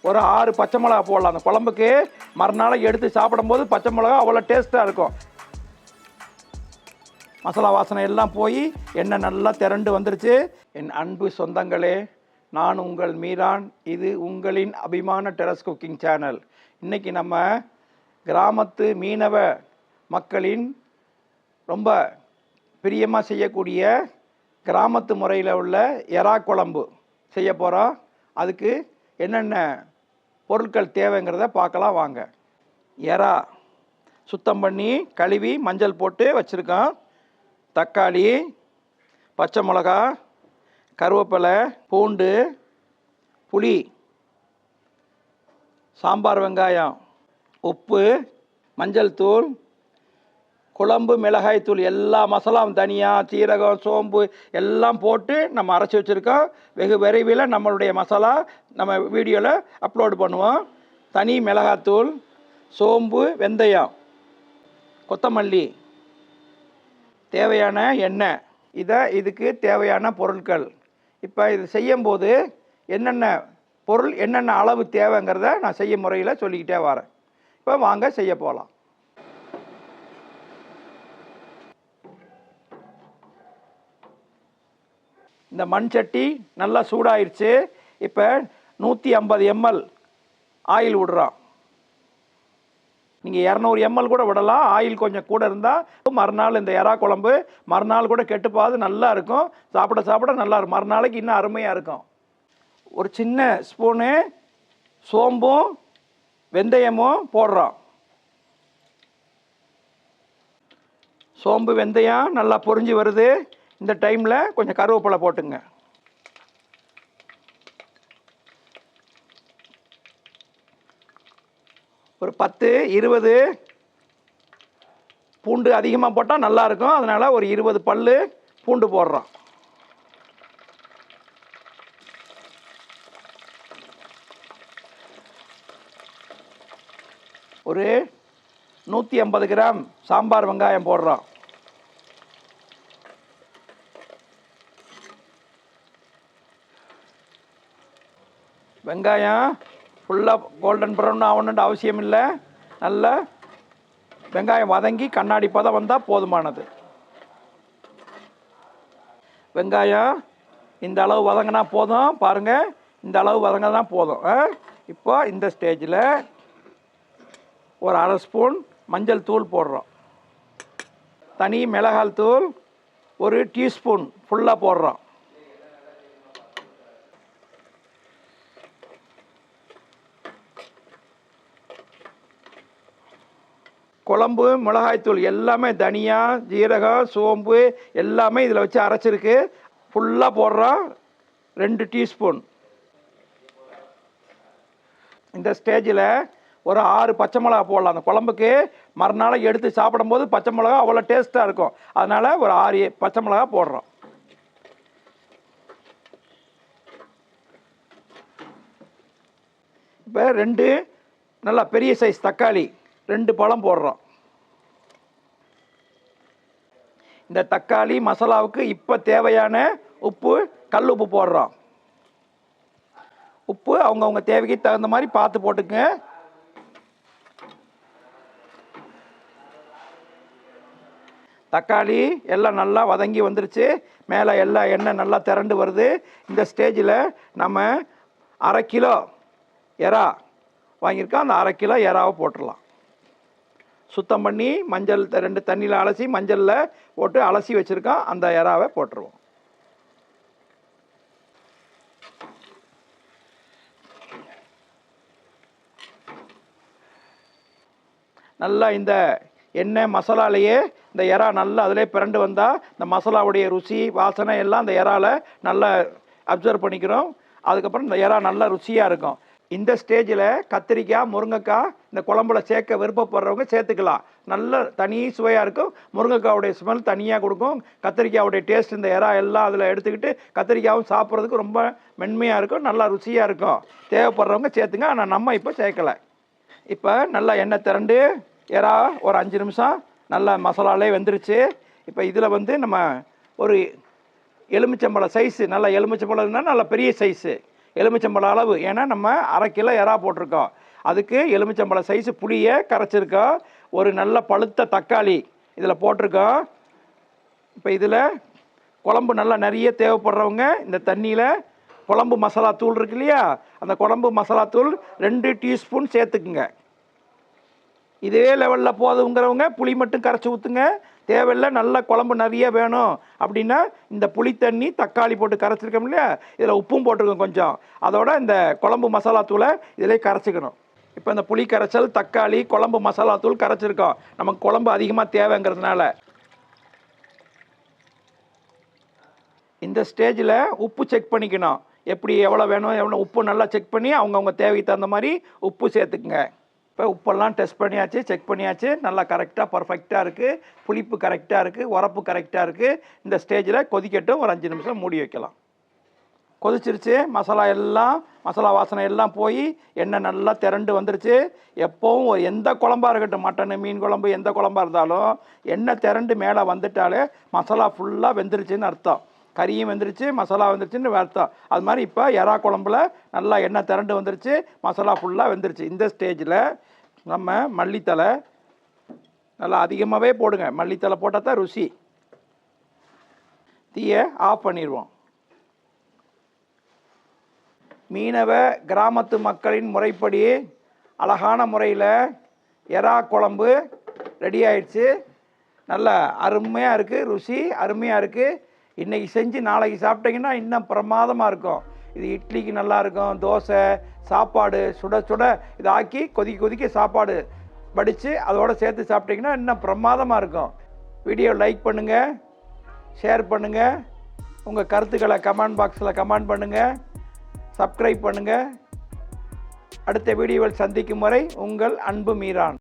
ஒரு 6 பச்சை மிளகா போடலாம். அந்த குழம்புக்கு மறுநாளைக்கு எடுத்து சாப்பிடும்போது பச்சை மிளகா அவ்வளோ டேஸ்ட்டாக இருக்கும். மசாலா வாசனை எல்லாம் போய் எண்ணெய் நல்லா திரண்டு வந்துருச்சு. என் அன்பு சொந்தங்களே, நான் உங்கள் மீரான். இது உங்களின் அபிமான டெரஸ் குக்கிங் சேனல். இன்றைக்கி நம்ம கிராமத்து மீனவ மக்களின் ரொம்ப பிரியமாக செய்யக்கூடிய கிராமத்து முறையில் உள்ள எறா குழம்பு செய்ய போகிறோம். அதுக்கு என்னென்ன பொருட்கள் தேவைங்கிறத பார்க்கலாம் வாங்க. எறா சுத்தம் பண்ணி கழுவி மஞ்சள் போட்டு வச்சுருக்கோம். தக்காளி, பச்சை மிளகா, கருவேப்பிலை, பூண்டு, புளி, சாம்பார் வெங்காயம், உப்பு, மஞ்சள் தூள், குழம்பு மிளகாய் தூள், எல்லா மசாலாவும் தனியாக சீரகம் சோம்பு எல்லாம் போட்டு நம்ம அரைச்சி வச்சுருக்கோம். வெகு விரைவில் நம்மளுடைய மசாலா நம்ம வீடியோவில் அப்லோடு பண்ணுவோம். தனி மிளகாத்தூள், சோம்பு, வெந்தயம், கொத்தமல்லி, தேவையான எண்ணெய், இதுக்கு தேவையான பொருட்கள். இப்போ இது செய்யும்போது என்னென்ன பொருள் என்னென்ன அளவு தேவைங்கிறத நான் செய்ய முறையில் சொல்லிக்கிட்டே வரேன். இப்போ வாங்க செய்ய போகலாம். இந்த மண் சட்டி நல்லா சூடாயிருச்சு. இப்போ 150 ml ஆயில் விடுறோம். நீங்கள் 200 ml கூட விடலாம். ஆயில் கொஞ்சம் கூட இருந்தால் மறுநாள் இந்த எறா குழம்பு மறுநாள் கூட கெட்டுப்பாது நல்லா இருக்கும். சாப்பிட சாப்பிட நல்லா இருக்கும். மறுநாளைக்கு இன்னும் அருமையாக இருக்கும். ஒரு சின்ன ஸ்பூனு சோம்பும் வெந்தயமும் போடுறோம். சோம்பு வெந்தயம் நல்லா பொரிஞ்சு வருது. இந்த டைமில் கொஞ்சம் கருவேப்பிலை போட்டுங்க. ஒரு 10-20 பூண்டு அதிகமாக போட்டால் நல்லாயிருக்கும். அதனால் ஒரு 20 பல் பூண்டு போடுறோம். ஒரு 150 கிராம் சாம்பார் வெங்காயம் போடுறோம். வெங்காயம் ஃபுல்லாக கோல்டன் ப்ரௌன் ஆகணுன்ற அவசியம் இல்லை. நல்லா வெங்காயம் வதங்கி கண்ணாடி பதம் வந்தால் போதுமானது. வெங்காயம் இந்த அளவு வதங்கினா போதும். பாருங்கள், இந்த அளவு வதங்கினா போதும். இப்போ இந்த ஸ்டேஜில் ஒரு 1/2 ஸ்பூன் மஞ்சள் தூள் போடுறோம். தனி மிளகாய் தூள் 1 டீஸ்பூன் ஃபுல்லாக போடுறோம். குழம்பு மிளகாய்த்தூள் எல்லாமே தனியா ஜீரகம் சோம்பு எல்லாமே இதில் வச்சு அரைச்சிருக்கு. ஃபுல்லாக போடுறோம். 2 டீஸ்பூன். இந்த ஸ்டேஜில் ஒரு 6 பச்சை மிளகா போடலாம். அந்த குழம்புக்கு மறுநாளைக்கு எடுத்து சாப்பிடும்போது பச்சை மிளகா அவ்வளோ டேஸ்ட்டாக இருக்கும். அதனால் ஒரு 6 பச்சை மிளகா போடுறோம். இப்போ 2 நல்லா பெரிய சைஸ் தக்காளி 2 பழம் போடுறோம். இந்த தக்காளி மசாலாவுக்கு இப்போ தேவையான உப்பு, கல் உப்பு போடுறோம். உப்பு அவங்கவுங்க தேவைக்கு தகுந்த மாதிரி பார்த்து போட்டுங்க. தக்காளி எல்லாம் நல்லா வதங்கி வந்துருச்சு. மேலே எல்லாம் எண்ணெய் நல்லா திரண்டு வருது. இந்த ஸ்டேஜில் நம்ம 1/2 கிலோ எறா வாங்கியிருக்கோம். அந்த 1/2 கிலோ எறாவை போட்டுடலாம். சுத்தம் பண்ணி மஞ்சள் 2 தண்ணியில் அலசி மஞ்சளில் போட்டு அலசி வச்சுருக்கோம். அந்த எறாவை போட்டுருவோம். நல்லா இந்த எண்ணெய் மசாலாலேயே இந்த எறா நல்லா அதிலே பிறண்டு வந்தால் இந்த மசாலாவுடைய ருசி வாசனை எல்லாம் அந்த எறாவில் நல்லா அப்சர்வ் பண்ணிக்கிறோம். அதுக்கப்புறம் இந்த எறா நல்லா ருசியாக இருக்கும். இந்த ஸ்டேஜில் கத்திரிக்காய் முருங்கைக்காய் இந்த குழம்புல சேர்க்க விருப்பப்படுறவங்க சேர்த்துக்கலாம். நல்ல தனி சுவையாக இருக்கும். முருங்கைக்காவுடைய ஸ்மெல் தனியாக கொடுக்கும். கத்திரிக்காவுடைய டேஸ்ட் இந்த எறா எல்லாம் அதில் எடுத்துக்கிட்டு கத்திரிக்காயும் சாப்பிட்றதுக்கு ரொம்ப மென்மையாக இருக்கும். நல்லா ருசியாக இருக்கும். தேவைப்படுறவங்க சேர்த்துங்க. ஆனால் நம்ம இப்போ சேர்க்கலை. இப்போ நல்லா எண்ணெய் திரண்டு எறா ஒரு 5 நிமிஷம் நல்லா மசாலாலே வெந்துருச்சு. இப்போ இதில் நம்ம ஒரு எலுமிச்சம்பழம் சைஸு, நல்லா எலுமிச்சம்பழம்னா நல்லா பெரிய சைஸு எலுமிச்சம்பழம் அளவு. ஏன்னா நம்ம 1/2 கிலோ எறா போட்டிருக்கோம். அதுக்கு எலுமிச்சம்பழம் சைஸு புளியை கரைச்சிருக்கோம். ஒரு நல்ல பழுத்த தக்காளி இதில் போட்டிருக்கோம். இப்போ இதில் குழம்பு நல்லா நிறைய தேவைப்படுறவங்க இந்த தண்ணியில் குழம்பு மசாலா தூள் இருக்கு இல்லையா, அந்த குழம்பு மசாலா தூள் 2 டீஸ்பூன் சேர்த்துக்குங்க. இதே லெவலில் போதுங்கிறவங்க புளி மட்டும் கரைச்சி ஊற்றுங்க. தேவையில்லை நல்ல குழம்பு நிறைய வேணும் அப்படின்னா இந்த புளி தண்ணி தக்காளி போட்டு கரைச்சிருக்கோம் இல்லையா, இதில் உப்பும் போட்டிருக்கோம் கொஞ்சம். அதோட இந்த குழம்பு மசாலா தூளை இதிலே கரைச்சிக்கணும். இப்போ இந்த புளி கரைச்சல், தக்காளி, குழம்பு மசாலா தூள் கரைச்சிருக்கோம். நமக்கு குழம்பு அதிகமாக தேவைங்கிறதுனால இந்த ஸ்டேஜில் உப்பு செக் பண்ணிக்கணும். எப்படி எவ்வளோ வேணும், எவ்வளோ உப்பு நல்லா செக் பண்ணி அவங்கவுங்க தேவைக்கு தகுந்த மாதிரி உப்பு சேர்த்துக்குங்க. இப்போ உப்பெல்லாம் டெஸ்ட் பண்ணியாச்சு, செக் பண்ணியாச்சு. நல்லா கரெக்டாக பர்ஃபெக்டாக இருக்குது. புளிப்பு கரெக்டாக இருக்குது, உரப்பு கரெக்டாக இருக்குது. இந்த ஸ்டேஜில் கொதிக்கட்டும். ஒரு 5 நிமிஷம் மூடி வைக்கலாம். கொதிச்சிருச்சு. மசாலா வாசனை எல்லாம் போய் எண்ணெய் நல்லா திரண்டு வந்துருச்சு. எப்போவும் எந்த குழம்பாக இருக்கட்டும், மட்டனு, மீன் குழம்பு, எந்த குழம்பாக இருந்தாலும் எண்ணெய் திரண்டு மேலே வந்துட்டாலே மசாலா ஃபுல்லாக வெந்துருச்சுன்னு அர்த்தம். கறியும் வெந்துருச்சு, மசாலா வெந்துருச்சுன்னு அர்த்தம். அது மாதிரி இப்போ எறா குழம்புல நல்லா எண்ணெய் திரண்டு வந்துருச்சு, மசாலா ஃபுல்லாக வெந்துருச்சு. இந்த ஸ்டேஜில் நம்ம மல்லித்தலை நல்லா அதிகமாகவே போடுங்க. மல்லித்தலை போட்டால் தான் ருசி. தீயை ஆஃப் பண்ணிடுவோம். மீனவ கிராமத்து மக்களின் முறைப்படி அழகான முறையில் எறா குழம்பு ரெடி ஆயிடுச்சு. நல்லா அருமையாக இருக்குது, ருசி அருமையாக இருக்குது. இன்றைக்கி செஞ்சு நாளைக்கு சாப்பிட்டீங்கன்னா இன்னும் பிரமாதமாக இருக்கும். இது இட்லிக்கு நல்லாயிருக்கும், தோசை, சாப்பாடு சுட சுட இதை ஆக்கி கொதிக்க சாப்பாடு வடித்து அதோடு சேர்த்து சாப்பிட்டிங்கன்னா இன்னும் பிரமாதமாக இருக்கும். வீடியோ லைக் பண்ணுங்கள், ஷேர் பண்ணுங்கள், உங்கள் கருத்துக்களை கமெண்ட் பாக்ஸில் கமெண்ட் பண்ணுங்கள், சப்ஸ்கிரைப் பண்ணுங்கள். அடுத்த வீடியோவில் சந்திக்கும் வரை உங்கள் அன்பு மீரான்.